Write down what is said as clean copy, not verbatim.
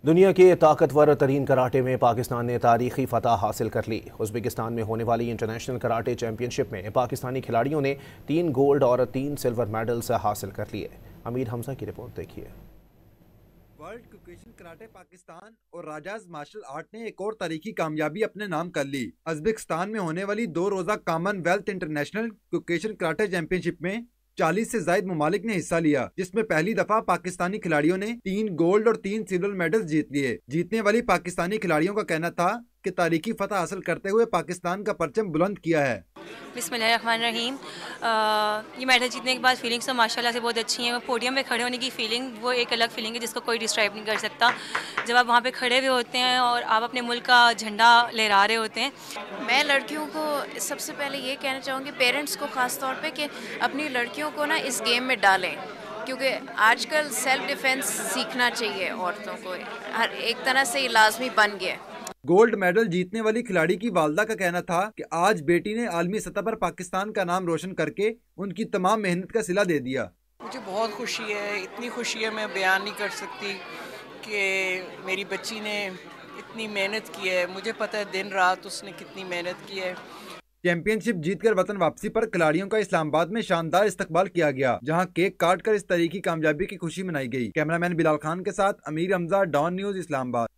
दुनिया के ताकतवर तरीन कराटे में पाकिस्तान ने तारीखी फतह हासिल कर ली। उज़्बेकिस्तान में होने वाली इंटरनेशनल कराटे चैंपियनशिप में पाकिस्तानी खिलाड़ियों ने 3 गोल्ड और 3 सिल्वर मेडल्स हासिल कर लिए। अमीर हमजा की रिपोर्ट देखिए। वर्ल्ड क्योकेशन कराटे पाकिस्तान और राजाज मार्शल आर्ट ने एक और तारीखी कामयाबी अपने नाम कर ली। उज़्बेकिस्तान में होने वाली 2 रोजा कॉमनवेल्थ इंटरनेशनल क्योकेशन कराटे चैंपियनशिप में 40 से ज्यादा ममालिक ने हिस्सा लिया, जिसमें पहली दफा पाकिस्तानी खिलाड़ियों ने 3 गोल्ड और 3 सिल्वर मेडल्स जीत लिए। जीतने वाली पाकिस्तानी खिलाड़ियों का कहना था कि तारीखी फतह हासिल करते हुए पाकिस्तान का परचम बुलंद किया है। बिस्मिल्लाहिर्रहमानिर्रहीम। ये मेडल जीतने के बाद फीलिंग्स तो माशाल्लाह से बहुत अच्छी हैं। वो पोडियम पे खड़े होने की फीलिंग वो एक अलग फीलिंग है जिसको कोई डिस्क्राइब नहीं कर सकता। जब आप वहाँ पे खड़े हुए होते हैं और आप अपने मुल्क का झंडा लहरा रहे होते हैं। मैं लड़कियों को सबसे पहले ये कहना चाहूँगी, पेरेंट्स को ख़ास तौर पे, कि अपनी लड़कियों को ना इस गेम में डालें, क्योंकि आजकल सेल्फ डिफेंस सीखना चाहिए औरतों को, हर एक तरह से ये लाजमी बन गया। गोल्ड मेडल जीतने वाली खिलाड़ी की वालदा का कहना था कि आज बेटी ने आलमी सतह पर पाकिस्तान का नाम रोशन करके उनकी तमाम मेहनत का सिला दे दिया। मुझे बहुत खुशी है, इतनी खुशी है मैं बयान नहीं कर सकती कि मेरी बच्ची ने इतनी मेहनत की है। मुझे पता है दिन रात उसने कितनी मेहनत की है। चैंपियनशिप जीतकर वतन वापसी पर खिलाड़ियों का इस्लामाबाद में शानदार इस्तकबाल किया गया, जहां केक काट कर इस तरीके की कामयाबी की खुशी मनाई गई। कैमरामैन बिलाल खान के साथ अमीर हमजा, डॉन न्यूज, इस्लामाबाद।